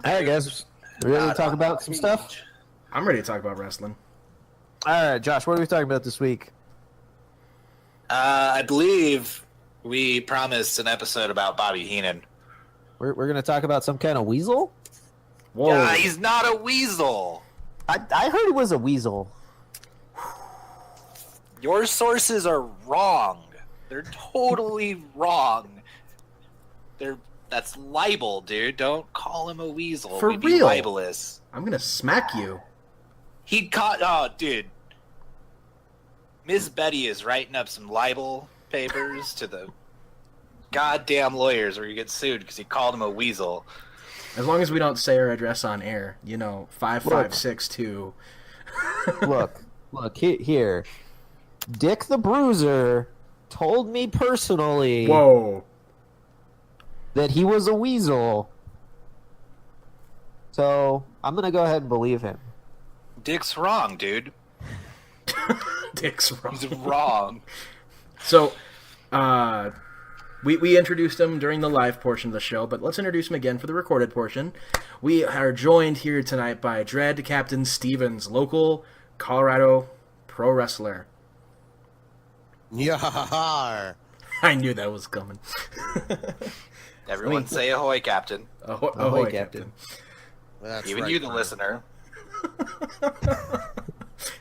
All right, guys. We ready to talk about some stuff? I'm ready to talk about wrestling. All right, Josh, what are we talking about this week? I believe we promised an episode about Bobby Heenan. We're going to talk about some kind of weasel? Whoa. Yeah, he's not a weasel. I heard he was a weasel. Your sources are wrong. They're totally wrong. That's libel, dude. Don't call him a weasel. For We'd real? be libelous. I'm going to smack you. He caught... Oh, dude. Miss Betty is writing up some libel papers to the goddamn lawyers where you get sued because he called him a weasel. As long as we don't say our address on air, 5562. Look, here. Dick the Bruiser told me personally Whoa. that he was a weasel. So, I'm going to go ahead and believe him. Dick's wrong, dude. Dick's wrong. He's wrong. So, we introduced him during the live portion of the show, but let's introduce him again for the recorded portion. We are joined here tonight by Dread Captain Stevens, local Colorado pro wrestler. Yar! I knew that was coming. Everyone say ahoy, Captain. Ahoy, Captain. That's Even right, you, the man. listener.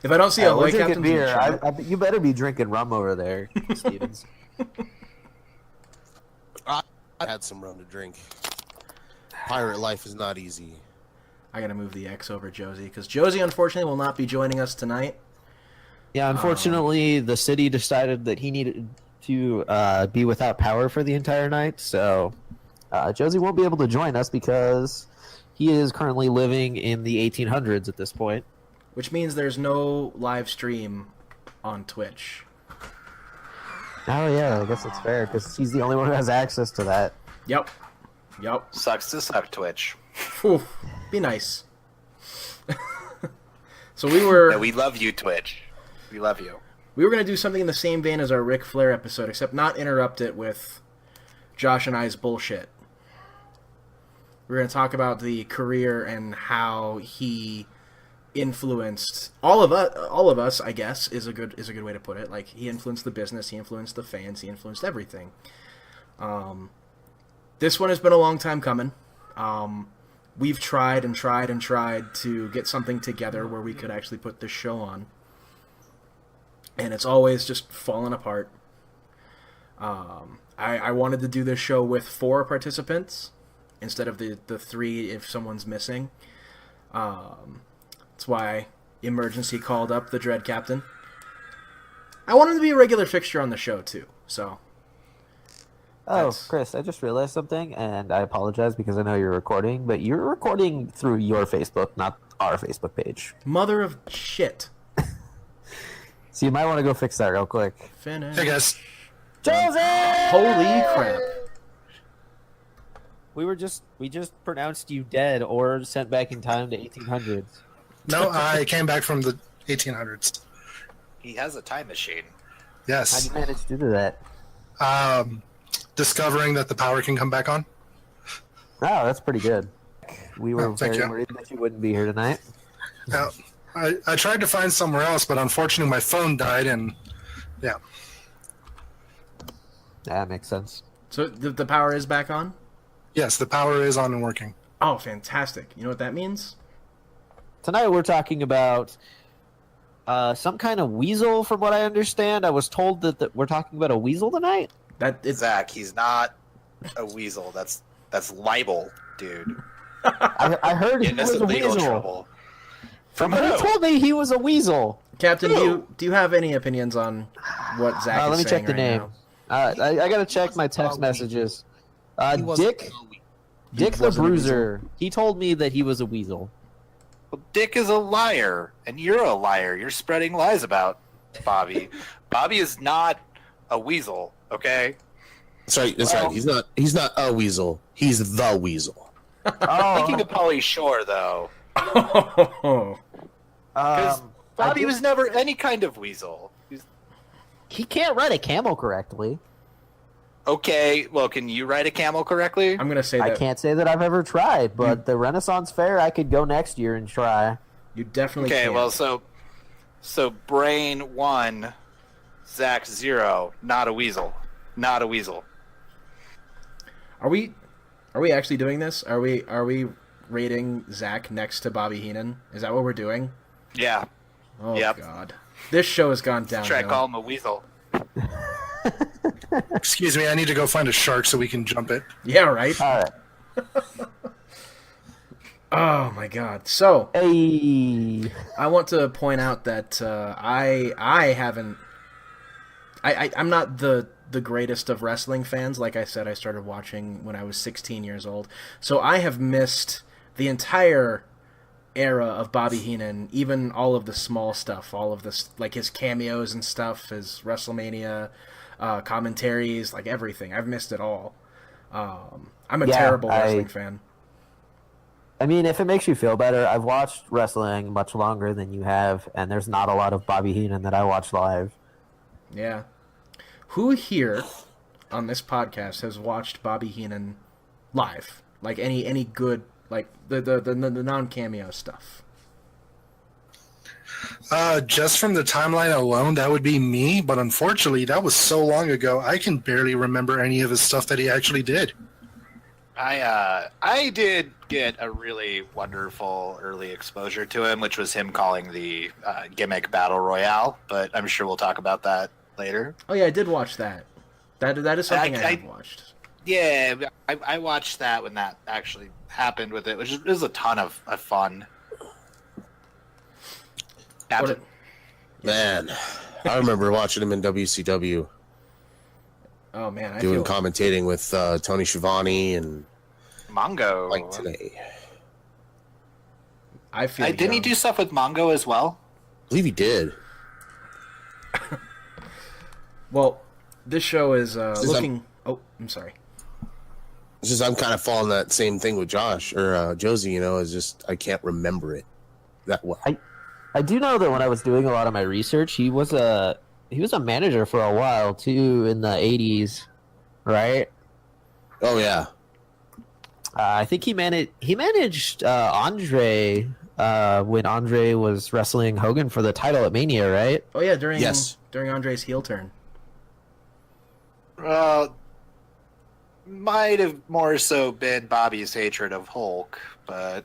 If I don't see We're ahoy, drinking Captain, beer. You better be drinking rum over there, Stevens. I had some rum to drink. Pirate life is not easy. I gotta move the X over Josie, because Josie, unfortunately, will not be joining us tonight. Yeah, unfortunately, the city decided that he needed to be without power for the entire night, so Josie won't be able to join us because he is currently living in the 1800s at this point. Which means there's no live stream on Twitch. Oh, yeah, I guess it's fair, because he's the only one who has access to that. Yep. Sucks to suck, Twitch. Whew. Be nice. So we were... No, we love you, Twitch. We love you. We were going to do something in the same vein as our Ric Flair episode, except not interrupt it with Josh and I's bullshit. We're going to talk about the career and how he influenced all of us, I guess, is a good way to put it. Like, he influenced the business, he influenced the fans, he influenced everything. This one has been a long time coming. We've tried and tried and tried to get something together where we could actually put this show on. And it's always just fallen apart. I wanted to do this show with 4 participants instead of the 3 if someone's missing. That's why Emergency called up the Dread Captain. I want him to be a regular fixture on the show, too. So. Oh, Chris, I just realized something, and I apologize because I know you're recording, but you're recording through your Facebook, not our Facebook page. Mother of shit. So you might want to go fix that real quick. Finish. Hey guys, Josie! Holy crap. We just pronounced you dead or sent back in time to 1800s. no, I came back from the 1800s. He has a time machine. How'd Yes, you manage to do that? discovering that the power can come back on. Oh, that's pretty good. We were Oh, thank very you. worried that you wouldn't be here tonight. Now, I tried to find somewhere else, but unfortunately my phone died, and yeah, That makes sense. So the power is back on? yes, the power is on and working. Oh, fantastic. You know what that means? Tonight we're talking about some kind of weasel, from what I understand. I was told that we're talking about a weasel tonight. That it's Zach, he's not a weasel. That's libel, dude. I heard he Getting was us a in legal weasel. trouble. Somebody who? told me he was a weasel. Captain, do you have any opinions on what Zach is Let me saying check the right name. now? I gotta check my text messages. He wasn't Dick He the wasn't a Bruiser. He told me that he was a weasel. Well, Dick is a liar, and you're a liar. You're spreading lies about Bobby. Bobby is not a weasel, okay? That's right. That's Well- right. He's not a weasel. He's the weasel. Thinking of Pauly Shore, though. Oh, Because Um, Bobby was never any kind of weasel. he can't ride a camel correctly. Okay, well, can you ride a camel correctly? I'm gonna say I that can't say that I've ever tried, but the Renaissance Fair, I could go next year and try. you definitely Okay, can. well, so Brain 1, Zach 0, not a weasel. Not a weasel. Are we actually doing this? Are we rating Zach next to Bobby Heenan? Is that what we're doing? Yeah. Oh Yep. God, this show has gone downhill. Try to call him a weasel. Excuse me, I need to go find a shark so we can jump it. Yeah, right. All right. Oh my God. So Hey. I want to point out that I'm not the greatest of wrestling fans. Like I said, I started watching when I was 16 years old, so I have missed the entire era of Bobby Heenan, even all of the small stuff, all of this, like his cameos and stuff, his WrestleMania commentaries, like everything. I've missed it all. I'm a terrible wrestling fan. I mean, if it makes you feel better, I've watched wrestling much longer than you have, and there's not a lot of Bobby Heenan that I watch live. Yeah. Who here on this podcast has watched Bobby Heenan live? Like any good, like the non-cameo stuff? Just from the timeline alone, that would be me. But unfortunately, that was so long ago, I can barely remember any of his stuff that he actually did. I did get a really wonderful early exposure to him, which was him calling the gimmick battle royale. But I'm sure we'll talk about that later. Oh yeah, I did watch that. That is something I have watched. Yeah, I watched that when that actually happened with it, which was a ton of fun. Man, I remember watching him in WCW. Oh man, doing commentating with Tony Schiavone and Mongo. Like today. Didn't he do stuff with Mongo as well? I believe he did. Well, this show is looking. I'm sorry. It's just I'm kind of following that same thing with Josh or Josie. You know, is just I can't remember it that well. I do know that when I was doing a lot of my research, he was a manager for a while too in the 80s, right? Oh yeah. I think he managed Andre when Andre was wrestling Hogan for the title at Mania, right? Oh yeah, during Andre's heel turn. Might have more so been Bobby's hatred of Hulk, but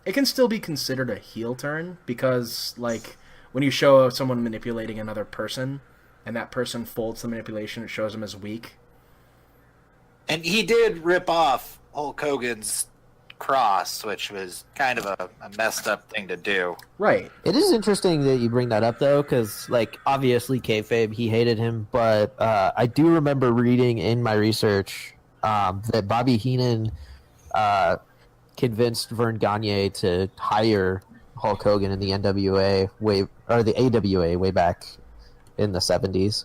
it can still be considered a heel turn because, like, when you show someone manipulating another person, and that person folds the manipulation, it shows them as weak. And he did rip off Hulk Hogan's cross, which was kind of a messed up thing to do. Right. It is interesting that you bring that up, though, because, like, obviously kayfabe, he hated him, but I do remember reading in my research that Bobby Heenan convinced Vern Gagne to hire Hulk Hogan in the NWA the AWA way back in the 70s.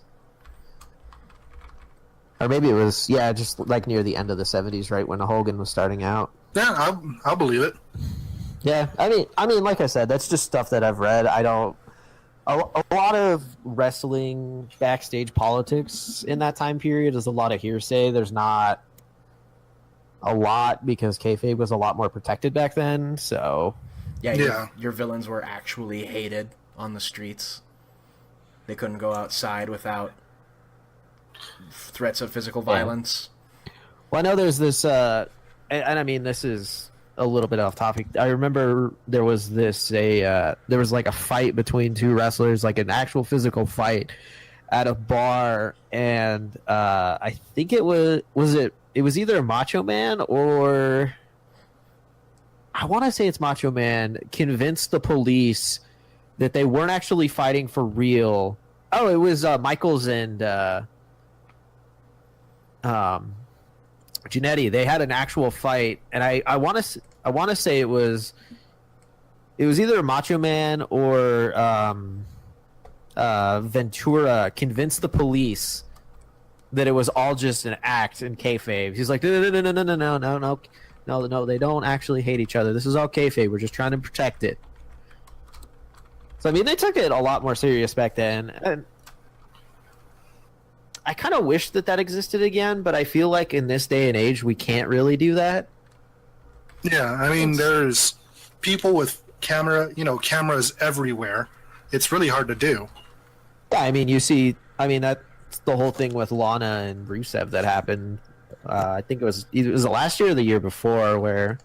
Or maybe it was, just like near the end of the 70s, right when Hogan was starting out. Yeah, I'll believe it. Yeah, I mean, like I said, that's just stuff that I've read. I don't. A lot of wrestling backstage politics in that time period is a lot of hearsay. There's not a lot because kayfabe was a lot more protected back then. So your villains were actually hated on the streets. They couldn't go outside without threats of physical violence. Well, I know there's this, and I mean, this is a little bit off topic. I remember there was there was like a fight between two wrestlers, like an actual physical fight at a bar, and I think it was either Macho Man or I want to say it's Macho Man convinced the police that they weren't actually fighting for real. Oh, it was Michaels and Jannetty. They had an actual fight, and I want to say it was either Macho Man or Ventura convinced the police that it was all just an act in kayfabe. He's like, no, they don't actually hate each other. This is all kayfabe. We're just trying to protect it. So I mean, they took it a lot more serious back then. And I kind of wish that existed again, but I feel like in this day and age, we can't really do that. Yeah, I mean, there's people with cameras everywhere. It's really hard to do. Yeah, I mean, that's the whole thing with Lana and Rusev that happened. I think it was the last year or the year before where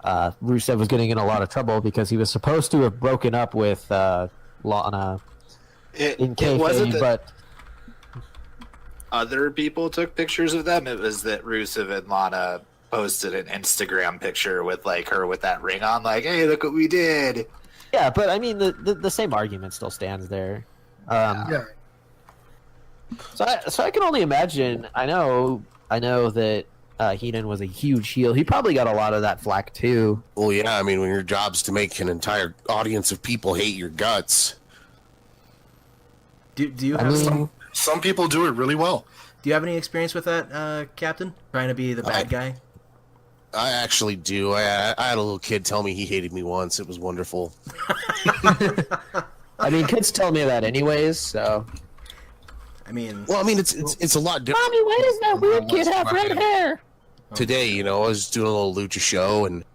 Rusev was getting in a lot of trouble because he was supposed to have broken up with Lana in kayfabe, but other people took pictures of them. It was that Rusev and Lana posted an Instagram picture with like her with that ring on, like, "Hey, look what we did." yeah, but I mean the same argument still stands there. Yeah. So I can only imagine. I know that Heenan was a huge heel. He probably got a lot of that flack too. Well, yeah, I mean, when your job's to make an entire audience of people hate your guts. Do you have Some people do it really well. Do you have any experience with that, Captain? Trying to be the bad guy? I actually do. I had a little kid tell me he hated me once. It was wonderful. I mean, kids tell me that anyways. So, I mean, it's a lot different. Mommy, why does that weird kid have red hair? Today, I was doing a little lucha show, and a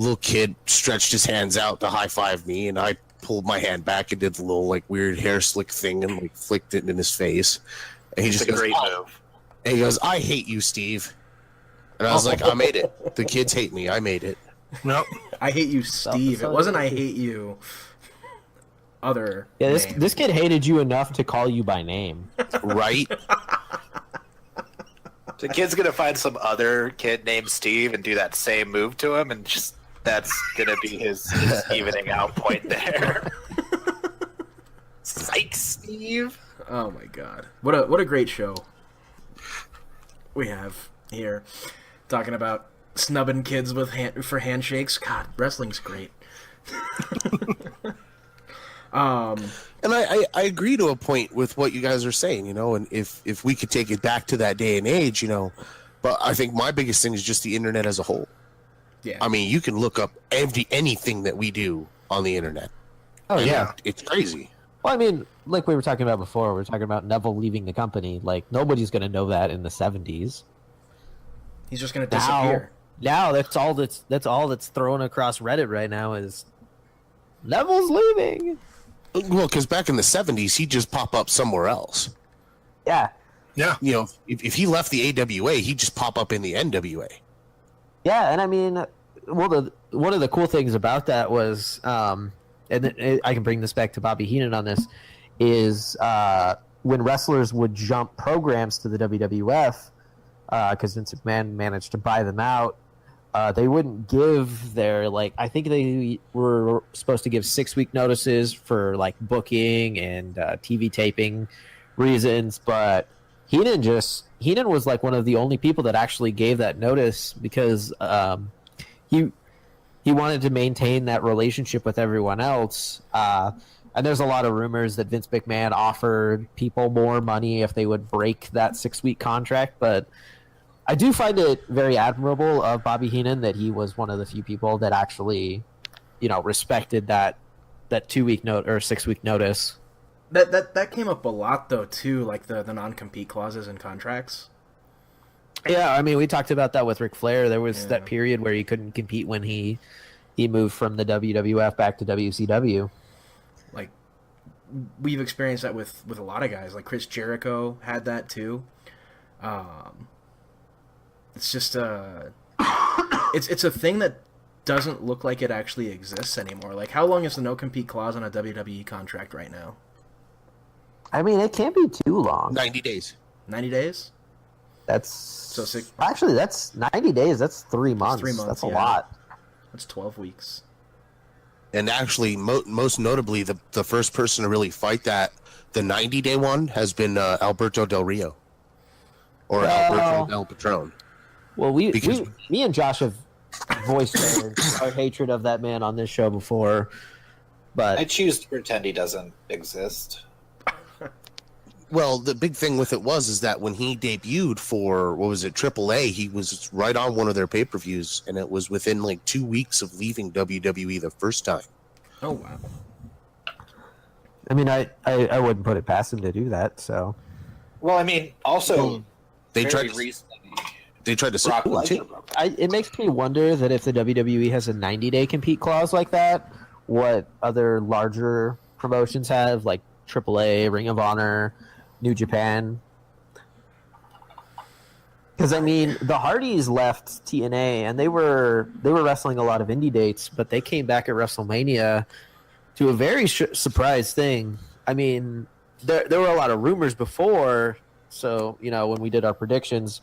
little kid stretched his hands out to high five me, and I pulled my hand back and did the little like weird hair slick thing and like flicked it in his face. And he It's just a goes, great "Oh." move. And he goes, "I hate you, Steve." And I was like, "I made it. The kids hate me. I made it." Nope. I hate you, Steve. It wasn't I hate you. Other. Yeah, name. this kid hated you enough to call you by name. Right? The kid's gonna find some other kid named Steve and do that same move to him, and just that's gonna be his evening out point there. Psych, Steve. Oh my god! What a great show we have here, talking about snubbing kids with for handshakes. God, wrestling's great. And I agree to a point with what you guys are saying, and if we could take it back to that day and age, but I think my biggest thing is just the internet as a whole. Yeah. I mean, you can look up anything that we do on the internet. Oh And yeah. it's crazy. Well, I mean, like we were talking about before, we were talking about Neville leaving the company. Like nobody's going to know that in the 70s. He's just gonna disappear. Now that's all that's thrown across Reddit right now is Neville's leaving. Well, because back in the 70s, he'd just pop up somewhere else. Yeah. Yeah. If he left the AWA, he'd just pop up in the NWA. Yeah, and I mean, well, one of the cool things about that was, and I can bring this back to Bobby Heenan on this, is when wrestlers would jump programs to the WWF, because Vince McMahon managed to buy them out, they wouldn't give their, I think they were supposed to give 6-week notices for, booking and TV taping reasons, but Heenan was, one of the only people that actually gave that notice because he wanted to maintain that relationship with everyone else. And there's a lot of rumors that Vince McMahon offered people more money if they would break that 6-week contract, but I do find it very admirable of Bobby Heenan that he was one of the few people that actually, respected that 2-week note or 6-week notice. That came up a lot though too, like the non-compete clauses in contracts. Yeah, I mean, we talked about that with Ric Flair. There was that period where he couldn't compete when he moved from the WWF back to WCW. Like we've experienced that with a lot of guys. Like Chris Jericho had that too. It's just it's a thing that doesn't look like it actually exists anymore. Like, how long is the no-compete clause on a WWE contract right now? I mean, it can't be too long. 90 days. 90 days? That's six. Actually, that's 90 days. That's 3 months. 3 months. That's a lot. That's 12 weeks. And actually, most notably, the first person to really fight that, the 90-day one, has been Alberto Del Rio. Or Alberto Del Patron. Well, me and Josh have voiced our hatred of that man on this show before, but I choose to pretend he doesn't exist. Well, the big thing with it is that when he debuted for, AAA, he was right on one of their pay-per-views, and it was within 2 weeks of leaving WWE the first time. Oh, wow. I mean, I wouldn't put it past him to do that, so. Well, I mean, also They very tried. recently, They tried to sue Brock him Lesnar too. broke. It makes me wonder that if the WWE has a 90-day compete clause like that, what other larger promotions have, like AAA, Ring of Honor, New Japan. Because I mean, the Hardys left TNA and they were wrestling a lot of indie dates, but they came back at WrestleMania to a very surprise thing. I mean, there were a lot of rumors before, so when we did our predictions,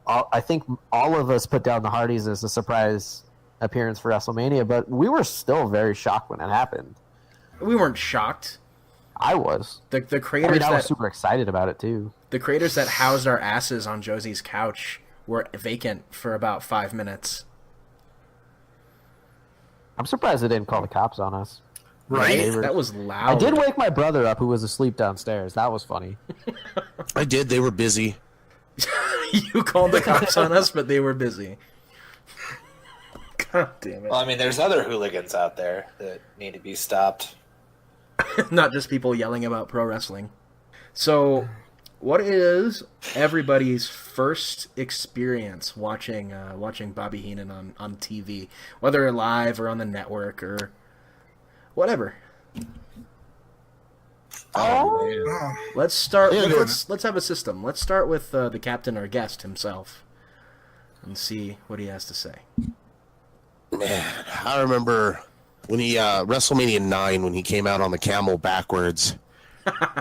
I think all of us put down the Hardys as a surprise appearance for WrestleMania, but we were still very shocked when it happened. We weren't shocked. I was. The I creators mean, I was that super excited about it too. the creators that housed our asses on Josie's couch were vacant for about 5 minutes. I'm surprised they didn't call the cops on us. Right? That was loud. I did wake my brother up, who was asleep downstairs. That was funny. I did. They were busy. You called the cops on us, but they were busy. God damn it. Well, I mean, there's other hooligans out there that need to be stopped. Not just people yelling about pro wrestling. So, what is everybody's first experience watching Bobby Heenan on TV, whether live or on the network or whatever? Oh, man. Oh, Let's start. Yeah, Let's have a system. Let's start with the captain, our guest himself, and see what he has to say. Man, I remember when he WrestleMania 9 when he came out on the camel backwards,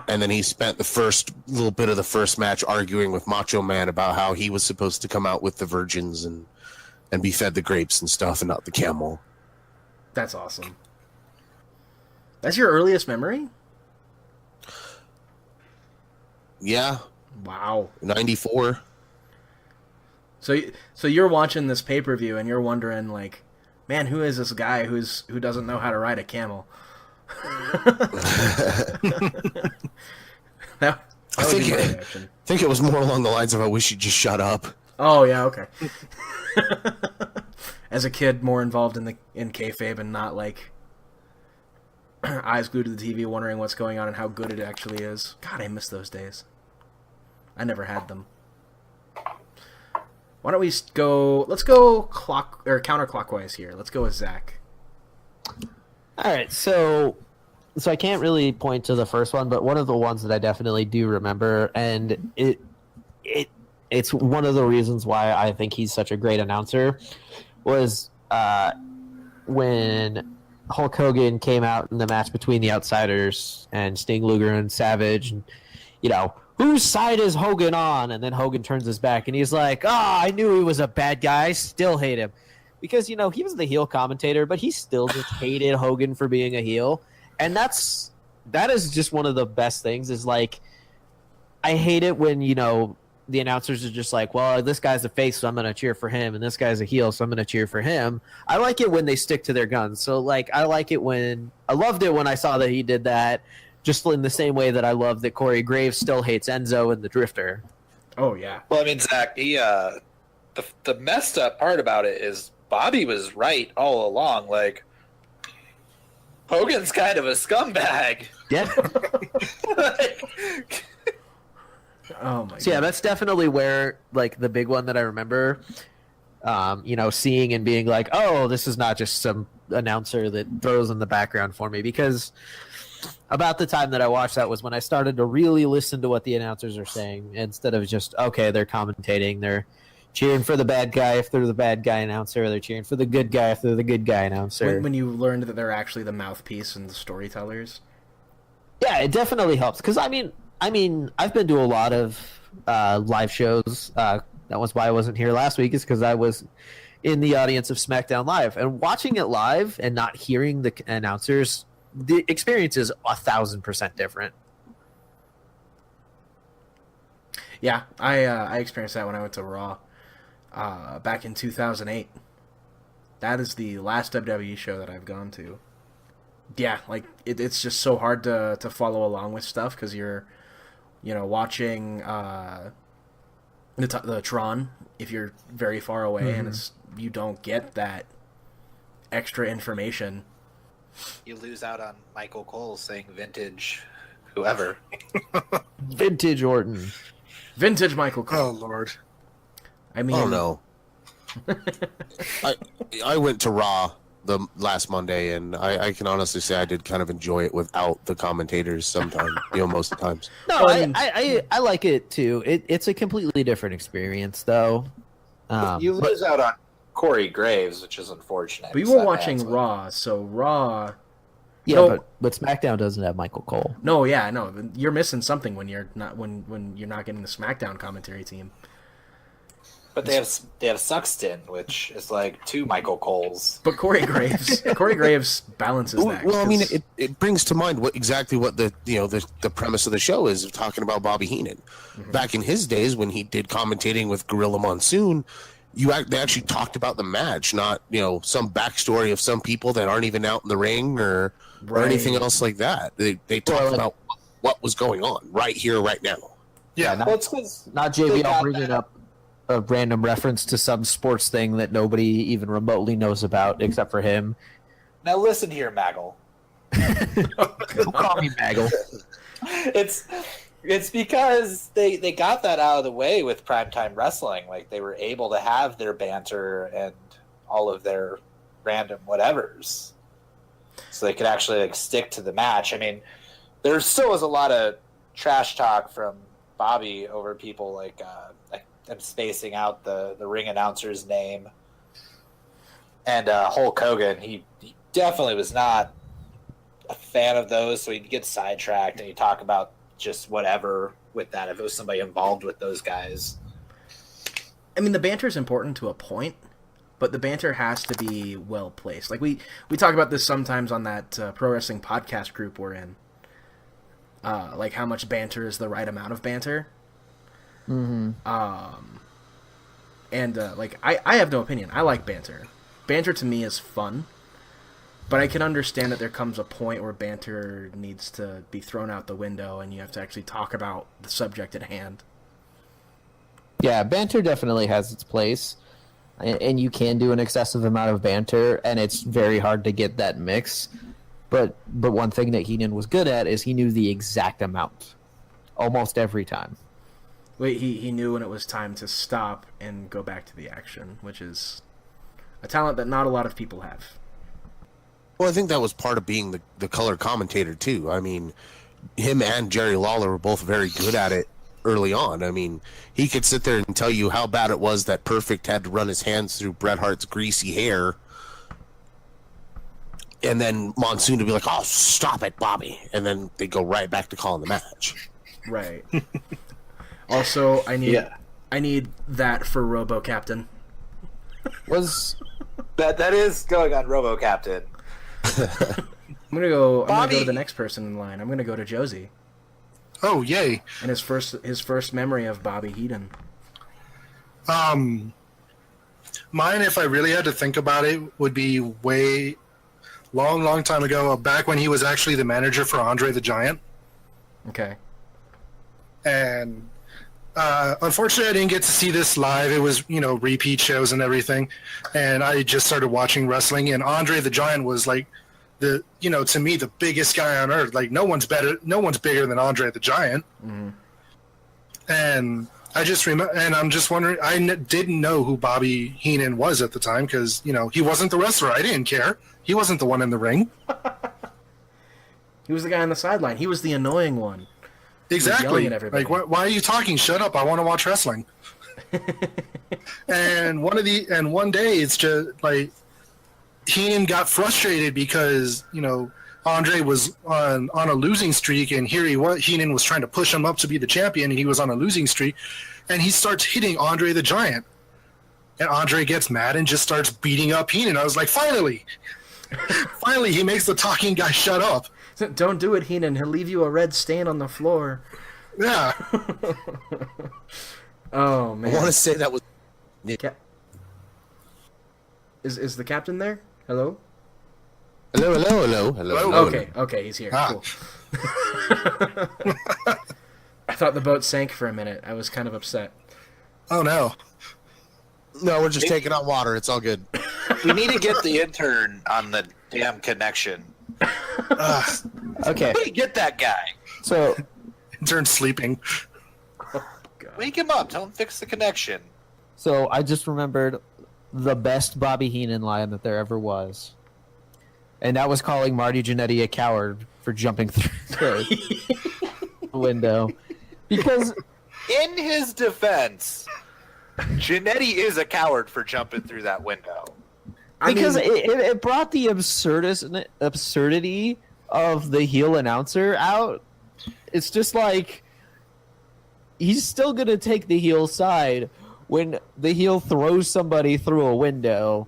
and then he spent the first little bit of the first match arguing with Macho Man about how he was supposed to come out with the virgins and be fed the grapes and stuff, and not the camel. That's awesome. That's your earliest memory? Yeah, Wow. 94. So you're watching this pay-per-view and you're wondering, like, man, who is this guy who doesn't know how to ride a camel? that I would be my think reaction. it was more along the lines of I wish he'd just shut up. Oh yeah, okay. As a kid, more involved in kayfabe and not like eyes glued to the TV, wondering what's going on and how good it actually is. God, I miss those days. I never had them. Why don't we go? Let's go counterclockwise here. Let's go with Zach. All right, so I can't really point to the first one, but one of the ones that I definitely do remember, and it's one of the reasons why I think he's such a great announcer, was when Hulk Hogan came out in the match between the Outsiders and Sting, Luger, and Savage, and whose side is Hogan on? And then Hogan turns his back and he's like, I knew he was a bad guy. I still hate him. Because, he was the heel commentator, but he still just hated Hogan for being a heel. And that is just one of the best things is like, I hate it when, the announcers are just like, well, this guy's a face, so I'm going to cheer for him. And this guy's a heel, so I'm going to cheer for him. I like it when they stick to their guns. So, like, I loved it when I saw that he did that. Just in the same way that I love that Corey Graves still hates Enzo and the Drifter. Oh yeah. Well, I mean, Zach, the messed up part about it is Bobby was right all along. Like, Hogan's kind of a scumbag. Yeah. Oh my. So yeah, God. that's definitely where like the big one that I remember. Seeing and being like, oh, this is not just some announcer that throws in the background for me, because about the time that I watched that was when I started to really listen to what the announcers are saying instead of just, okay, they're commentating, they're cheering for the bad guy if they're the bad guy announcer, they're cheering for the good guy if they're the good guy announcer. When you learned that they're actually the mouthpiece and the storytellers. Yeah, it definitely helps because I mean, I've been to a lot of live shows. That was why I wasn't here last week, is because I was in the audience of SmackDown Live, and watching it live and not hearing the announcers, the experience is 1,000% different. Yeah, I experienced that when I went to Raw back in 2008. That is the last WWE show that I've gone to. Yeah, like it's just so hard to follow along with stuff because you're, watching the Tron if you're very far away, and you don't get that extra information. You lose out on Michael Cole saying vintage whoever. Vintage Orton. Vintage Michael Cole. Oh Lord. I mean, Oh no. I went to Raw the last Monday, and I can honestly say I did kind of enjoy it without the commentators sometimes, most of the times. No, Well, I mean- I like it too. It's a completely different experience, though. You lose out on Corey Graves, which is unfortunate. But you So were watching that's what- Raw, so Raw. Yeah, No. but SmackDown doesn't have Michael Cole. No, yeah, I know. You're missing something when you're not when you're not getting the SmackDown commentary team. But they have Suxton, which is like 2 Michael Coles. But Corey Graves balances that. Well, I mean, 'cause- it brings to mind exactly what the premise of the show is, of talking about Bobby Heenan. Back in his days when he did commentating with Gorilla Monsoon, they actually talked about the match, not some backstory of some people that aren't even out in the ring or anything else like that. They talked about what was going on right here, right now. Yeah. not, Well, it's 'cause not they JBL got bringing that. up a random reference to some sports thing that nobody even remotely knows about except for him. Now listen here, Maggle. Don't call me Maggle. It's because they got that out of the way with primetime wrestling. Like, they were able to have their banter and all of their random whatevers, so they could actually stick to the match. I mean, there still was a lot of trash talk from Bobby over people like I'm spacing out the ring announcer's name, and Hulk Hogan. He definitely was not a fan of those, so he'd get sidetracked and he'd talk about just whatever with that if it was somebody involved with those guys. I mean, the banter is important to a point, but the banter has to be well placed. Like we talk about this sometimes on that pro wrestling podcast group we're in. Like how much banter is the right amount of banter. Mm-hmm. Like I have no opinion. I like banter. Banter to me is fun, but I can understand that there comes a point where banter needs to be thrown out the window and you have to actually talk about the subject at hand. Yeah, banter definitely has its place, and you can do an excessive amount of banter, and it's very hard to get that mix. But one thing that Heenan was good at is he knew the exact amount, almost every time. Wait, he knew when it was time to stop and go back to the action, which is a talent that not a lot of people have. Well, I think that was part of being the color commentator, too. I mean, him and Jerry Lawler were both very good at it early on. I mean, he could sit there and tell you how bad it was that Perfect had to run his hands through Bret Hart's greasy hair. And then Monsoon would be like, "Oh, stop it, Bobby." And then they go right back to calling the match. Right. Also, I need that for Robo Captain. Was That is going on Robo Captain. I'm gonna go Bobby- to the next person in line. I'm gonna go to Josie Oh yay. and his first memory of Bobby Heenan. Mine, if I really had to think about it, would be way long time ago, back when he was actually the manager for Andre the Giant. Okay. And unfortunately, I didn't get to see this live. It was, repeat shows and everything. And I just started watching wrestling, and Andre the Giant was like to me, the biggest guy on earth. Like, no one's bigger than Andre the Giant. Mm-hmm. And I just remember, and I'm just wondering, didn't know who Bobby Heenan was at the time because, he wasn't the wrestler. I didn't care. He wasn't the one in the ring. He was the guy on the sideline. He was the annoying one. Exactly. yelling at everybody. Like, why are you talking? Shut up! I want to watch wrestling. And one day, it's just like Heenan got frustrated because Andre was on a losing streak, and here Heenan was trying to push him up to be the champion, and he was on a losing streak, and he starts hitting Andre the Giant, and Andre gets mad and just starts beating up Heenan. I was like, finally, he makes the talking guy shut up. Don't do it, Heenan. He'll leave you a red stain on the floor. Yeah. Oh I man. want to say that was Is the captain there? Hello? hello. Okay, he's here. Ah. Cool. I thought the boat sank for a minute. I was kind of upset. Oh no. No, we're just taking out water. It's all good. We need to get the intern on the damn connection. okay. Hey, get that guy. So Intern's sleeping. Wake him up. Tell him fix the connection. So I just remembered the best Bobby Heenan line that there ever was. And that was calling Marty Jannetty a coward for jumping through the window. Because In his defense, Jannetty is a coward for jumping through that window. it brought the absurdity of the heel announcer out. It's just like he's still going to take the heel side when the heel throws somebody through a window.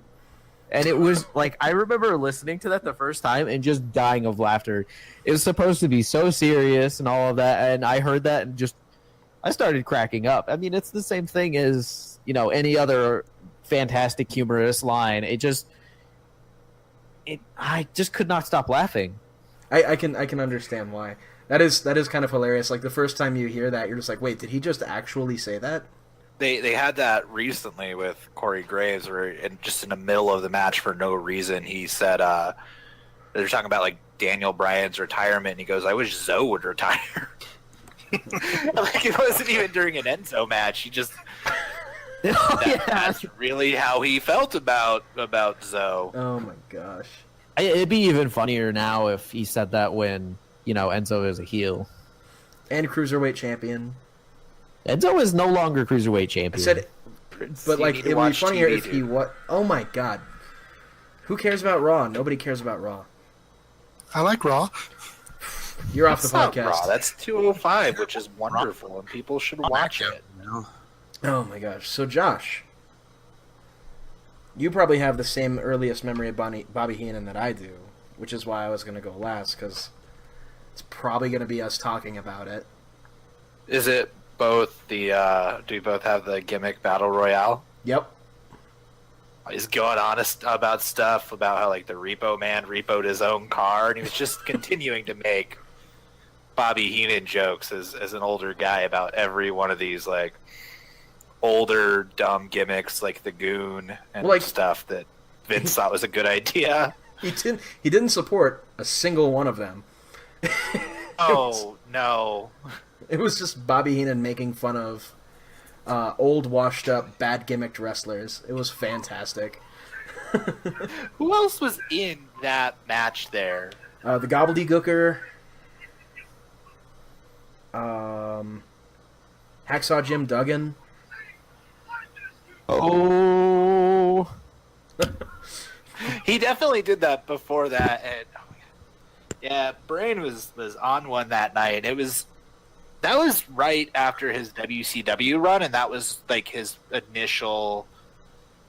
And it was like, I remember listening to that the first time and just dying of laughter. It was supposed to be so serious and all of that. And I heard that and I started cracking up. I mean, it's the same thing as, any other fantastic humorous line. I just could not stop laughing. I can understand why. That is kind of hilarious. Like the first time you hear that, you're just like, wait, did he just actually say that? They had that recently with Corey Graves, where just in the middle of the match for no reason, he said they're talking about like Daniel Bryan's retirement, and he goes, "I wish Zoe would retire." Like it wasn't even during an Enzo match. He just that's really how he felt about Zoe. Oh my gosh. It'd be even funnier now if he said that when Enzo is a heel. And cruiserweight champion. Enzo is no longer cruiserweight champion. I said, but like it would be funnier if he was. Oh my god, who cares about Raw? Nobody cares about Raw. I like Raw. You're off the Not podcast. Raw. That's 205, which is wonderful, and people should watch it. Oh my gosh. So Josh, you probably have the same earliest memory of Bobby Heenan that I do, which is why I was going to go last, because it's probably going to be us talking about it. Is it both do you both have the gimmick battle royale? Yep. He's going honest about stuff about how like the repo man repoed his own car, and he was just continuing to make Bobby Heenan jokes as an older guy about every one of these like older dumb gimmicks like the goon and stuff that Vince thought was a good idea. He didn't support a single one of them. No. It was just Bobby Heenan making fun of old, washed-up, bad gimmicked wrestlers. It was fantastic. Who else was in that match there? The Gobbledygooker, Hacksaw Jim Duggan. Oh, He definitely did that before that, and yeah, Brain was on one that night. That was right after his WCW run, and that was like his initial,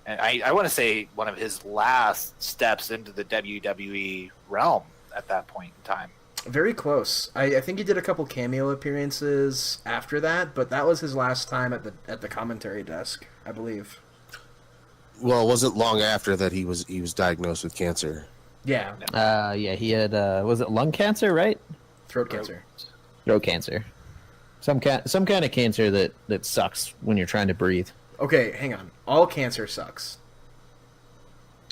and I want to say one of his last steps into the WWE realm at that point in time. Very close. I think he did a couple cameo appearances after that, but that was his last time at the commentary desk, I believe. Well, it wasn't long after that he was diagnosed with cancer. Yeah. he had was it lung cancer, right? Throat cancer. Throat cancer. Some kind of cancer that sucks when you're trying to breathe. Okay, hang on. All cancer sucks.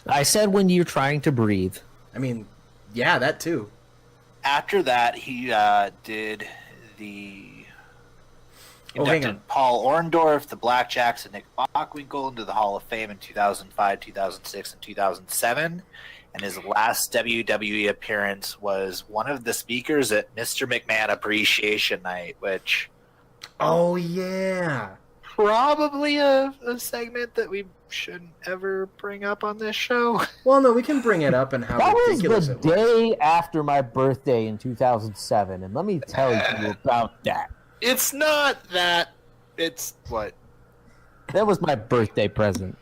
I said when you're trying to breathe. I mean, yeah, that too. After that, he did the hang inducted on. Paul Orndorff, the Blackjacks, and Nick Bockwinkel into the Hall of Fame in 2005, 2006, and 2007. And his last WWE appearance was one of the speakers at Mr. McMahon Appreciation Night, which... Oh, yeah. Probably a segment that we shouldn't ever bring up on this show. Well, no, we can bring it up and how That ridiculous was the it was. day after my birthday in 2007, and let me tell you about that. It's not that. It's what? That was my birthday present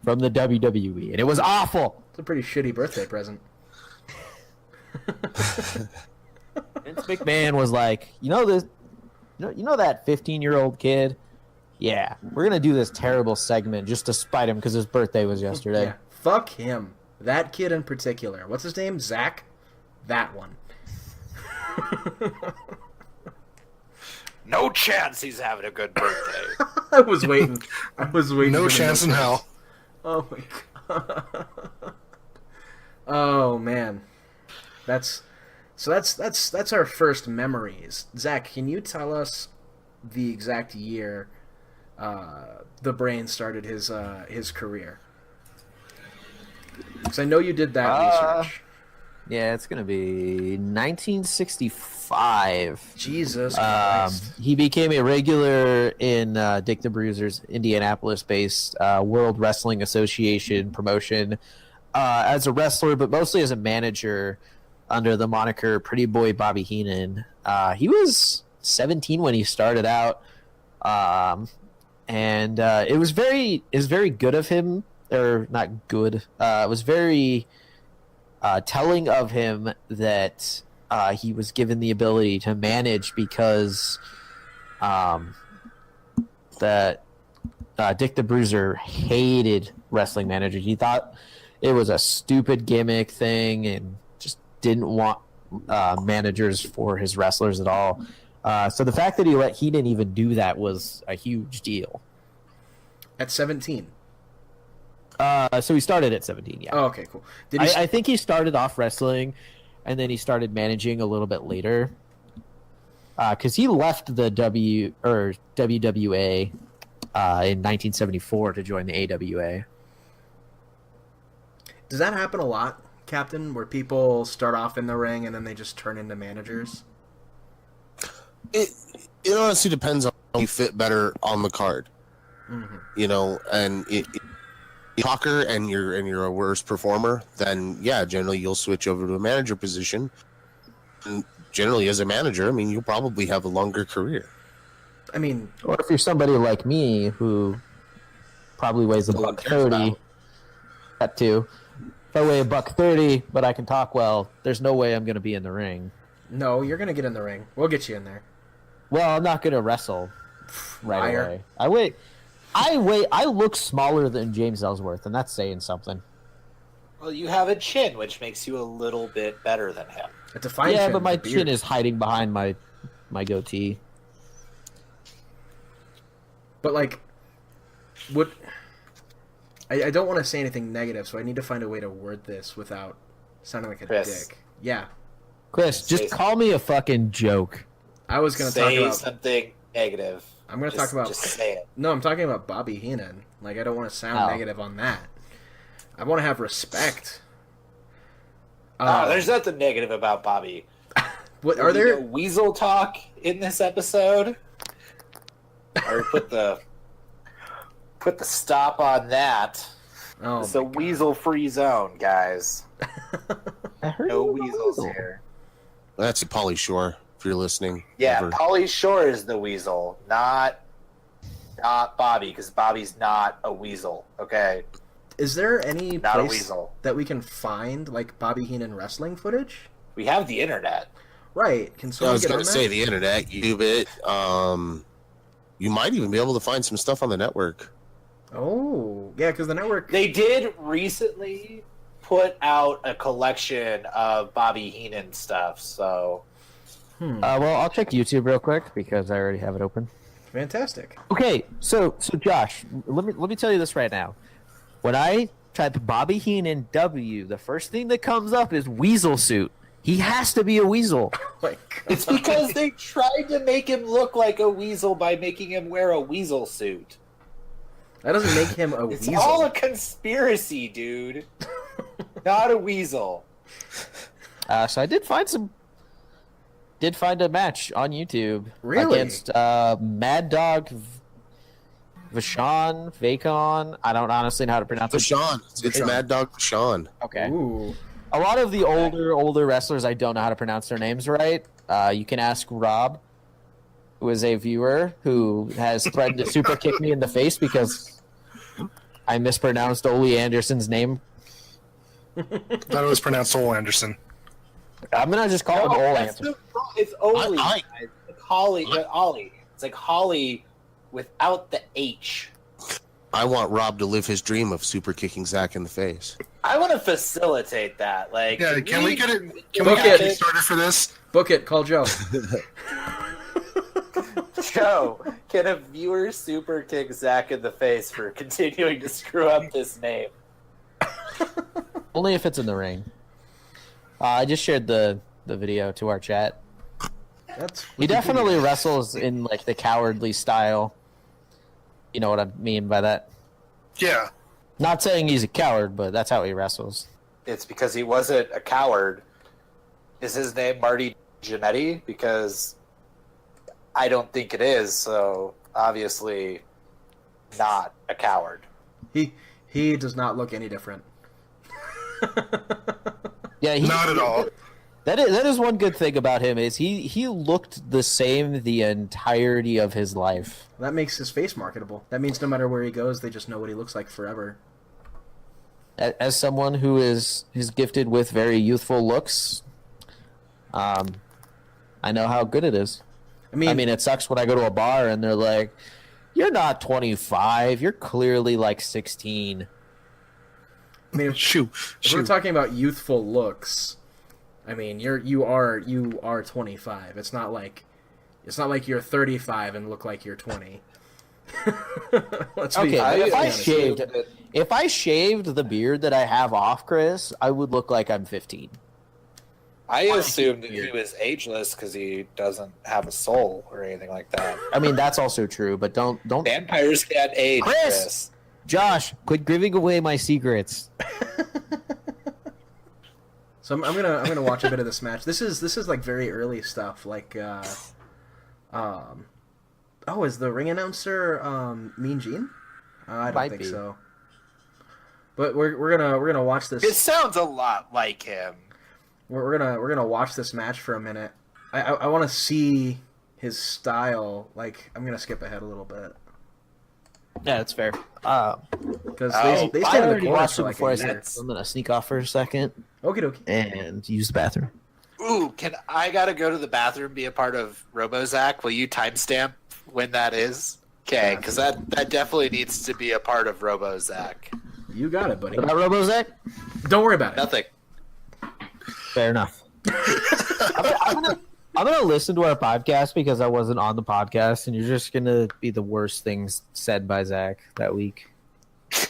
from the WWE, and it was awful. It's a pretty shitty birthday present. Vince McMahon was like, you know that 15-year-old kid? Yeah, we're gonna do this terrible segment just to spite him because his birthday was yesterday. Yeah, fuck him. That kid in particular. What's his name? Zach? That one. No chance he's having a good birthday. I was waiting. No chance in hell. Oh my god. Oh man. That's So that's our first memories. Zach, can you tell us the exact year the Brain started his career? Because I know you did that research. Yeah, it's gonna be 1965. Jesus Christ. He became a regular in Dick the Bruiser's Indianapolis-based World Wrestling Association promotion as a wrestler, but mostly as a manager under the moniker Pretty Boy Bobby Heenan. He was 17 when he started out, and it was very good of him, or not good. It was very telling of him that he was given the ability to manage because that Dick the Bruiser hated wrestling managers. He thought it was a stupid gimmick thing and just didn't want managers for his wrestlers at all. So the fact that he didn't even do that was a huge deal. At 17. So he started at 17, yeah. Oh, okay, cool. I think he started off wrestling, and then he started managing a little bit later. Because he left the WWA in 1974 to join the AWA. Does that happen a lot, Captain, where people start off in the ring and then they just turn into managers? It honestly depends on how you fit better on the card. Mm-hmm. You know, and talker and you're a worse performer, then yeah, generally you'll switch over to a manager position. And generally, as a manager, I mean, you'll probably have a longer career. I mean, or if you're somebody like me who probably weighs $130, that too. If I weigh $130, but I can talk well, there's no way I'm going to be in the ring. No, you're going to get in the ring. We'll get you in there. Well, I'm not going to wrestle right Liar. away. I look smaller than James Ellsworth, and that's saying something. Well, you have a chin, which makes you a little bit better than him. A defined Yeah, chin but my with a chin beard. is hiding behind my goatee. But, like, what... I don't want to say anything negative, so I need to find a way to word this without sounding like a Chris. dick. Yeah. Chris, just call me a fucking joke. I was going to talk Say about... something negative. I'm going to talk about... Just say it. No, I'm talking about Bobby Heenan. Like, I don't want to sound negative on that. I want to have respect. There's nothing negative about Bobby. What are there? Weasel talk in this episode? Or put the stop on that. Oh, It's a weasel-free zone, guys. I heard No you were a weasels weasel. here. That's a Pauly Shore, if you're listening. Yeah, Ever. Pauly Shore is the weasel, not Bobby, because Bobby's not a weasel. Okay, Is there any not a place weasel. that we can find, like, Bobby Heenan wrestling footage? We have the internet. Right. Can I someone was get going on to that? say the internet, YouTube it. You might even be able to find some stuff on the network. Oh, yeah, because the network... They did recently put out a collection of Bobby Heenan stuff, so Well, I'll check YouTube real quick because I already have it open. Fantastic. Okay, so Josh, let me tell you this right now. When I type Bobby Heenan W, the first thing that comes up is weasel suit. He has to be a weasel. Oh my God. it's because they tried to make him look like a weasel by making him wear a weasel suit. That doesn't make him a It's weasel. all a conspiracy, dude. Not a weasel. So I did find a match on YouTube Really? against Mad Dog Vachon. I don't honestly know how to pronounce it. Vachon. It's Vachon. Mad Dog Vachon. Okay. Ooh. A lot of the older wrestlers, I don't know how to pronounce their names right. You can ask Rob, who is a viewer who has threatened to super kick me in the face because I mispronounced Ole Anderson's name. Thought it was pronounced Ole Anderson. I'm gonna just call him Ole Anderson. It's Oli. I- It's like Holly. Ollie. It's like Holly without the H. I want Rob to live his dream of super kicking Zach in the face. I want to facilitate that. Like, Yeah, can we get it? Can Look we get at a it. Kickstarter for this? Book it. Call Joe. Joe, can a viewer super kick Zach in the face for continuing to screw up this name? Only if it's in the ring. I just shared the the video to our chat. That's He definitely wrestles in like the cowardly style. You know what I mean by that? Yeah. Not saying he's a coward, but that's how he wrestles. It's because he wasn't a coward. Is his name Marty Jannetty? Because I don't think it is, so obviously not a coward. He does not look any different. Yeah, Not at all. That is one good thing about him is he looked the same the entirety of his life. That makes his face marketable. That means no matter where he goes, they just know what he looks like forever. As someone who is gifted with very youthful looks, I know how good it is. I mean, it sucks when I go to a bar and they're like, "You're not 25. You're clearly like 16." I mean, if we're talking about youthful looks, I mean, you are 25. It's not like you're 35 and look like you're 20. If I shaved the beard that I have off, Chris, I would look like I'm 15. I assumed that he was ageless because he doesn't have a soul or anything like that. I mean, that's also true, but don't. Vampires can't age, Chris. Josh, quit giving away my secrets. So I'm gonna watch a bit of this match. This is like very early stuff. Like, is the ring announcer Mean Gene? I don't think so. But we're gonna watch this. It sounds a lot like him. We're gonna watch this match for a minute. I want to see his style. Like, I'm gonna skip ahead a little bit. Yeah, that's fair. Because they stand in the corner for like a year. I'm gonna sneak off for a second. Okie dokie. And use the bathroom. Ooh, I gotta go to the bathroom, be a part of RoboZac? Will you timestamp when that is? Okay, because that definitely needs to be a part of RoboZac. You got it, buddy. What about RoboZac? Don't worry about it. Nothing. Fair enough. I'm gonna listen to our podcast because I wasn't on the podcast, and you're just gonna be the worst things said by Zach that week.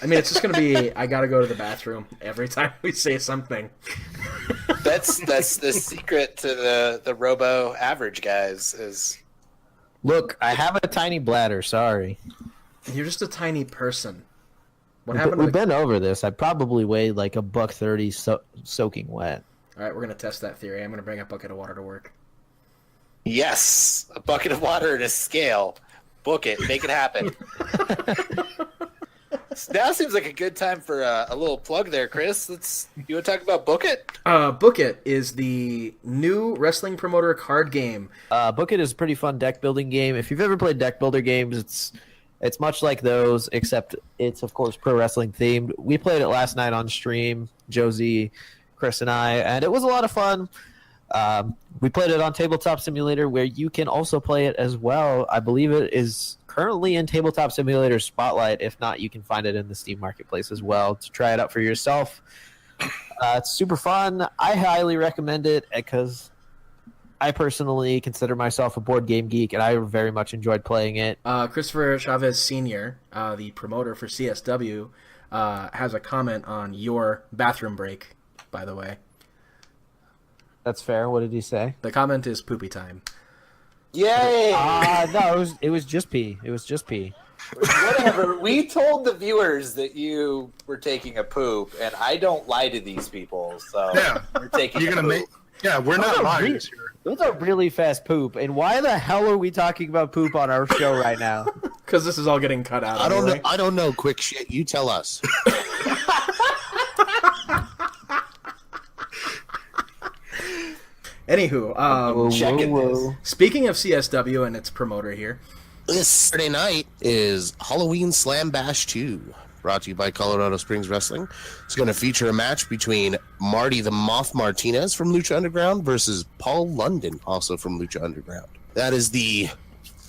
I mean, it's just gonna be I gotta go to the bathroom every time we say something. That's the secret to the Robo average guys is. Look, I have a tiny bladder. Sorry. You're just a tiny person. What We've happened? We've been over this. I probably weigh like $130 soaking wet. All right, we're gonna test that theory. I'm gonna bring a bucket of water to work. Yes, a bucket of water and a scale. Book it. Make it happen. Now seems like a good time for a little plug there, Chris. You want to talk about Book It? Book It is the new wrestling promoter card game. Book It is a pretty fun deck building game. If you've ever played deck builder games, it's much like those, except it's of course pro wrestling themed. We played it last night on stream, Josie, Chris, and I, and it was a lot of fun. We played it on Tabletop Simulator, where you can also play it as well. I believe it is currently in Tabletop Simulator Spotlight. If not, you can find it in the Steam Marketplace as well to try it out for yourself. It's super fun. I highly recommend it because I personally consider myself a board game geek, and I very much enjoyed playing it. Christopher Chavez Sr., the promoter for CSW, has a comment on your bathroom break, by the way. That's fair. What did he say? The comment is poopy time. Yay! No, it was just pee. It was just pee. Whatever. We told the viewers that you were taking a poop, and I don't lie to these people, so Yeah. you're taking You're a gonna poop. make. Yeah, we're not liars here. Those are really fast poop. And why the hell are we talking about poop on our show right now? Because this is all getting cut out. I don't know. anyway. I don't know. Quick shit. You tell us. Anywho, checking this. speaking of CSW and its promoter here, This Saturday night is Halloween Slam Bash 2, brought to you by Colorado Springs Wrestling. It's going to feature a match between Marty the Moth Martinez from Lucha Underground versus Paul London, also from Lucha Underground. That is the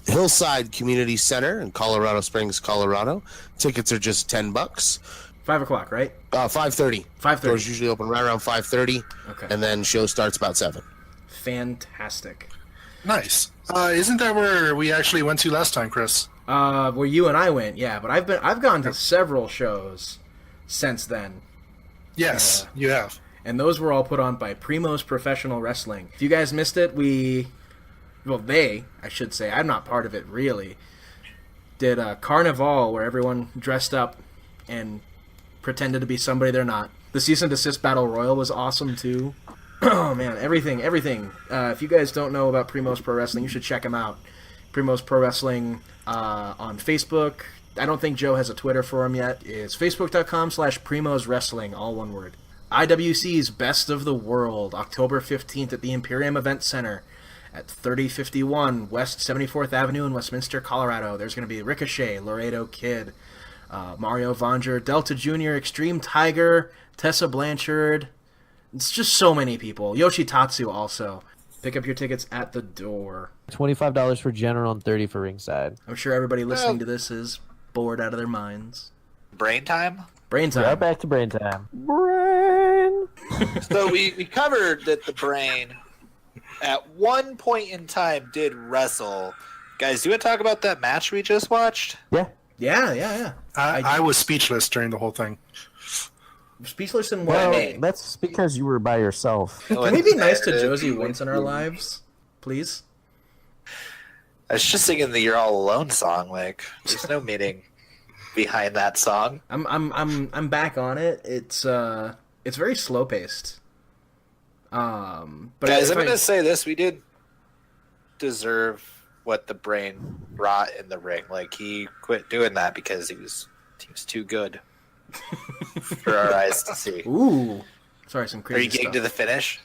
Hillside Community Center in Colorado Springs, Colorado. Tickets are just $10. 5 o'clock, right? 5:30. 5:30. Doors usually open right around 5:30, Okay. and then show starts about 7. Fantastic. Nice. Isn't that where we actually went to last time, Chris? Where you and I went, yeah, but I've gone to several shows since then. Yes, you have. And those were all put on by Primo's Professional Wrestling. If you guys missed it, I should say, I'm not part of it really, did a carnival where everyone dressed up and pretended to be somebody they're not. The Cease and Desist Battle Royal was awesome too. Oh man, everything. If you guys don't know about Primo's Pro Wrestling, you should check them out. Primo's Pro Wrestling on Facebook. I don't think Joe has a Twitter for him yet. It's facebook.com/Primo's Wrestling, all one word. IWC's Best of the World, October 15th at the Imperium Event Center at 3051 West 74th Avenue in Westminster, Colorado. There's going to be Ricochet, Laredo Kid, Mario Vanger, Delta Jr., Extreme Tiger, Tessa Blanchard. It's just so many people. Yoshitatsu also. Pick up your tickets at the door. $25 for general and $30 for ringside. I'm sure everybody listening to this is bored out of their minds. Brain time? Brain time. Right back to brain time. Brain! So we covered that the Brain at one point in time did wrestle. Guys, do you want to talk about that match we just watched? Yeah. Yeah. I was speechless during the whole thing. Speechless in what Well, way? that's because you were by yourself. Can we be nice to Josie once in our lives, please? I was just singing the "You're All Alone" song. Like, there's no meaning behind that song. I'm back on it. It's very slow paced. But Guys, I'm gonna say this: we did deserve what the Brain brought in the ring. Like, he quit doing that because he was too good for our eyes to see. Ooh, sorry, some crazy Are you getting stuff. to the finish?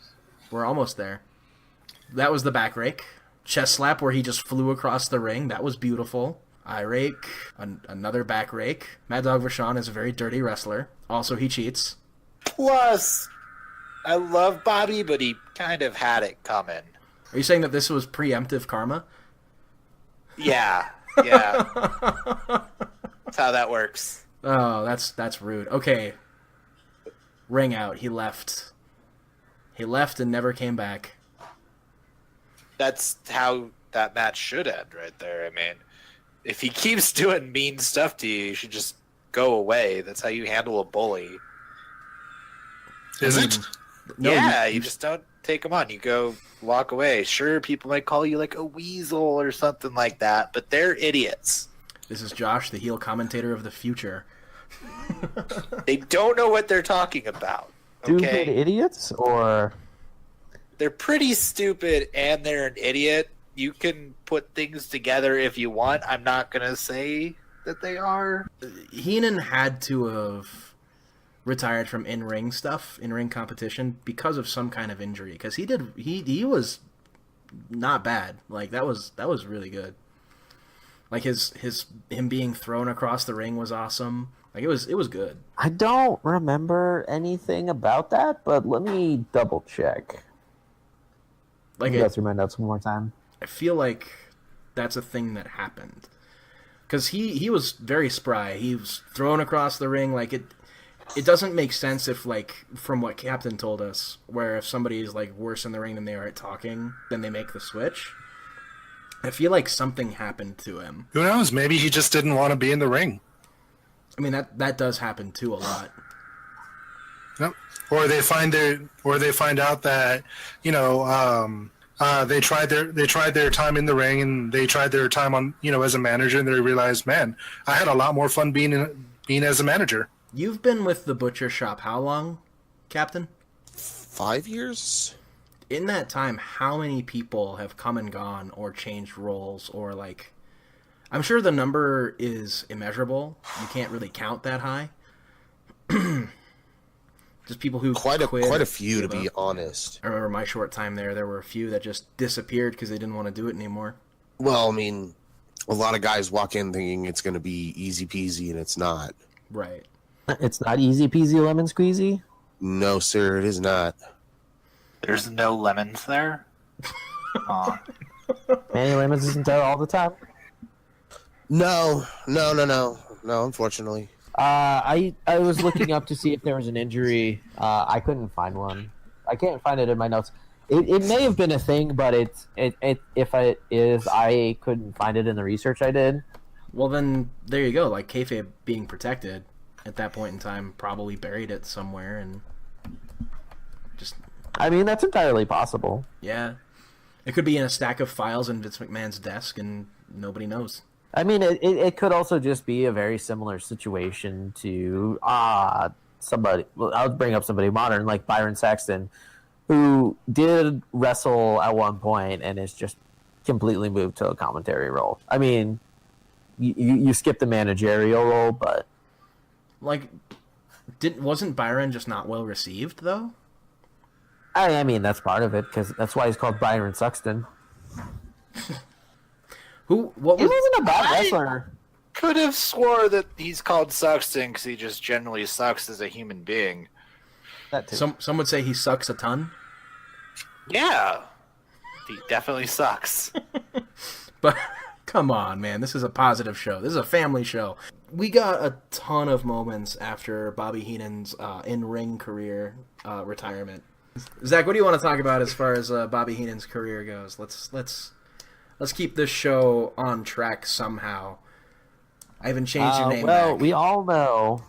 We're almost there. That was the back rake. Chest slap where he just flew across the ring. That was beautiful. Eye rake. Another back rake. Mad Dog Vachon is a very dirty wrestler. Also, he cheats. Plus, I love Bobby, but he kind of had it coming. Are you saying that this was preemptive karma? Yeah. That's how that works. Oh, that's rude. Okay. Ring out. He left. He left and never came back. That's how that match should end right there. I mean, if he keeps doing mean stuff to you, you should just go away. That's how you handle a bully. Is it? No, Yeah, you just don't take him on. You go walk away. Sure, people might call you like a weasel or something like that, but they're idiots. This is Josh, the heel commentator of the future. They don't know what they're talking about. Stupid Okay? idiots, or They're pretty stupid and they're an idiot. You can put things together if you want. I'm not going to say that they are. Heenan had to have retired from in-ring stuff, in-ring competition, because of some kind of injury. Because he was not bad. Like, that was really good. Like, him being thrown across the ring was awesome. Like, it was good. I don't remember anything about that, but let me double check. Like, Go through my notes one more time. I feel like that's a thing that happened. Because he was very spry. He was thrown across the ring. Like, it doesn't make sense if, like, from what Captain told us, where if somebody's, like, worse in the ring than they are at talking, then they make the switch. I feel like something happened to him. Who knows? Maybe he just didn't want to be in the ring. I mean, that does happen, too, a lot. Yep. Or they find out that, you know, they tried their time in the ring and they tried their time on, you know, as a manager, and they realized, man, I had a lot more fun being as a manager. You've been with the butcher shop how long, Captain? 5 years? In that time, how many people have come and gone or changed roles or, like... I'm sure the number is immeasurable. You can't really count that high. Just people who Quite quit a or few, to give be up. honest. I remember my short time there were a few that just disappeared because they didn't want to do it anymore. Well, I mean, a lot of guys walk in thinking it's going to be easy peasy, and it's not. Right. It's not easy peasy lemon squeezy. No, sir, it is not. There's no lemons there. Aw. Manny Lemons isn't there all the time. No, unfortunately. I was looking up to see if there was an injury. I couldn't find one. I can't find it in my notes. It may have been a thing, but if it is, I couldn't find it in the research I did. Well, then, there you go. Like, kayfabe being protected at that point in time probably buried it somewhere, and I mean, that's entirely possible. Yeah. It could be in a stack of files in Vince McMahon's desk, and nobody knows. I mean, it could also just be a very similar situation to somebody. Well, I'll bring up somebody modern like Byron Saxton, who did wrestle at one point and is just completely moved to a commentary role. I mean, you skip the managerial role, but Like, wasn't Byron just not well received, though? I mean that's part of it because that's why he's called Byron Saxton. What He was... wasn't a bad wrestler. Could have swore that he's called Suxton because he just generally sucks as a human being. That too. Some would say he sucks a ton. Yeah, he definitely sucks. But come on, man. This is a positive show. This is a family show. We got a ton of moments after Bobby Heenan's in-ring career retirement. Zach, what do you want to talk about as far as Bobby Heenan's career goes? Let's keep this show on track somehow. I haven't changed your name. Well, back. we all know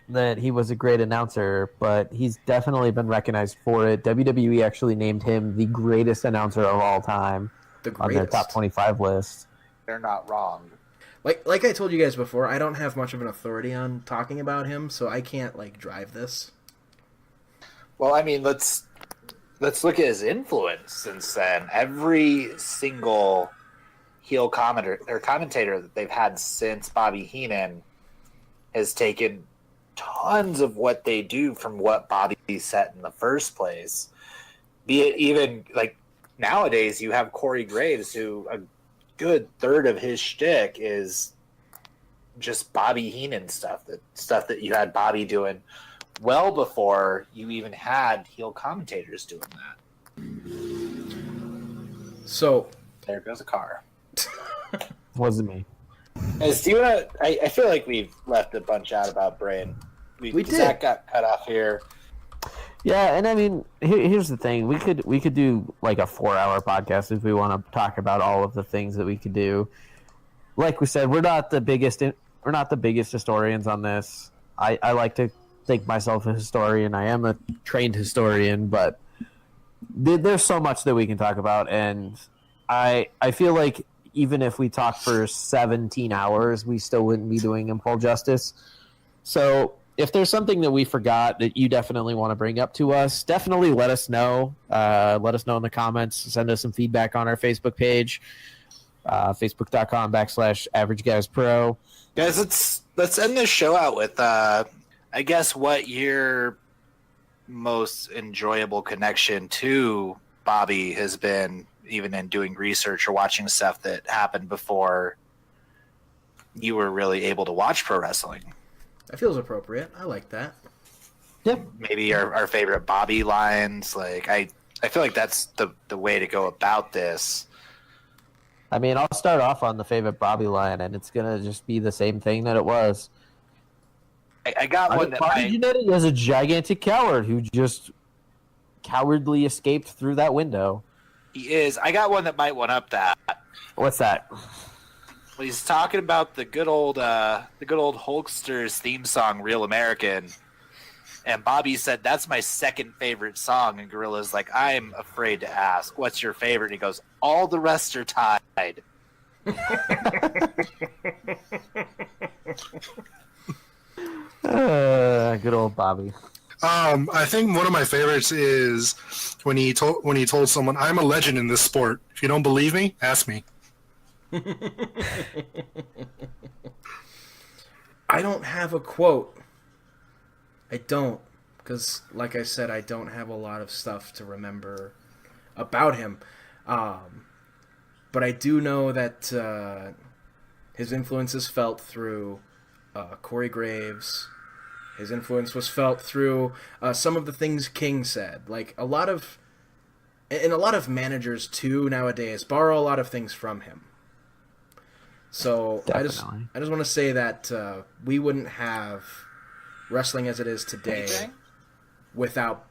that he was a great announcer, but he's definitely been recognized for it. WWE actually named him the greatest announcer of all time The on their greatest. top 25 list. They're not wrong. Like I told you guys before, I don't have much of an authority on talking about him, so I can't drive this. Well, I mean, let's look at his influence since then. Every single heel commentator that they've had since Bobby Heenan has taken tons of what they do from what Bobby set in the first place. Be it even nowadays, you have Corey Graves, who a good third of his shtick is just Bobby Heenan stuff that you had Bobby doing well before you even had heel commentators doing that. So There goes a car. Wasn't me. As do you wanna, I feel like we've left a bunch out about Brain. We did. Zach got cut off here. Yeah, and I mean, here's the thing: we could do like a 4-hour podcast if we want to talk about all of the things that we could do. Like we said, we're not the biggest historians on this. I like to think myself a historian. I am a trained historian, but there's so much that we can talk about, and I feel like even if we talk for 17 hours, we still wouldn't be doing him full justice. So if there's something that we forgot that you definitely want to bring up to us, definitely let us know. Let us know in the comments. Send us some feedback on our Facebook page, facebook.com/AverageGuysPro. Guys, let's end this show out with I guess what your most enjoyable connection to Bobby has been, even in doing research or watching stuff that happened before you were really able to watch pro wrestling. that feels appropriate. I like that. Yep. Maybe our favorite Bobby lines. I feel like that's the way to go about this. I mean, I'll start off on the favorite Bobby line, and it's gonna just be the same thing that it was. I got one that Bobby Heenan is a gigantic coward who just cowardly escaped through that window. he is. I got one that might one up that. What's that? Well, he's talking about the good old Hulkster's theme song, "Real American," and Bobby said, "That's my second favorite song." And Gorilla's like, "I'm afraid to ask, what's your favorite?" And he goes, "All the rest are tied." Good old Bobby. I think one of my favorites is when he told someone, "I'm a legend in this sport. If you don't believe me, ask me." I don't have a quote. I don't, because like I said, I don't have a lot of stuff to remember about him. But I do know that his influence is felt through Corey Graves. His influence was felt through some of the things King said. Like a lot of managers too nowadays borrow a lot of things from him. So Definitely. I just want to say that we wouldn't have wrestling as it is today without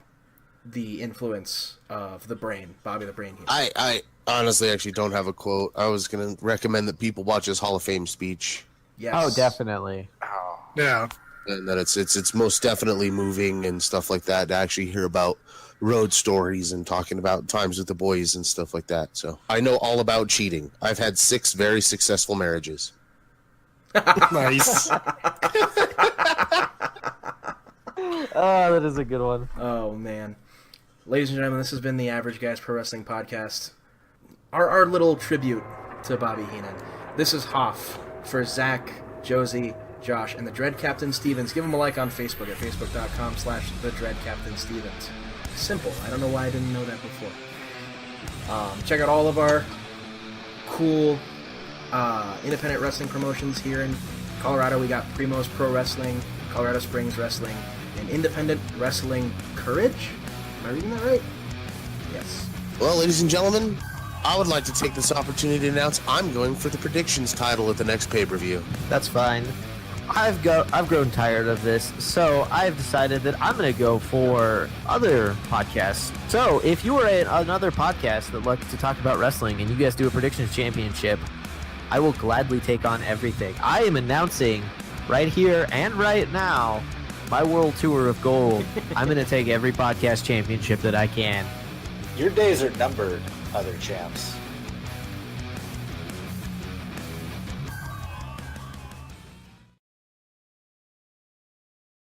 the influence of the Brain, Bobby the Brain Heenan. I honestly actually don't have a quote. I was going to recommend that people watch his Hall of Fame speech. Yes. Oh, definitely. Oh. Yeah. and that it's most definitely moving and stuff like that to actually hear about road stories and talking about times with the boys and stuff like that. So I know all about cheating. I've had 6 very successful marriages. Nice. Oh, that is a good one. Oh, man. Ladies and gentlemen, this has been the Average Guys Pro Wrestling Podcast. Our little tribute to Bobby Heenan. This is Haaf for Zach, Josie, Josh, and the Dread Captain Stevens. Give him a like on Facebook at facebook.com/thedreadcaptainstevens. Simple. I don't know why I didn't know that before. Check out all of our cool independent wrestling promotions here in Colorado. We got Primo's Pro Wrestling, Colorado Springs Wrestling, and Independent Wrestling Courage. Am I reading that right? Yes. Well, ladies and gentlemen, I would like to take this opportunity to announce I'm going for the predictions title at the next pay-per-view. That's fine. I've grown tired of this, so I've decided that I'm going to go for other podcasts. So if you are another podcast that likes to talk about wrestling and you guys do a predictions championship, I will gladly take on everything. I am announcing right here and right now my world tour of gold. I'm going to take every podcast championship that I can. Your days are numbered, other champs.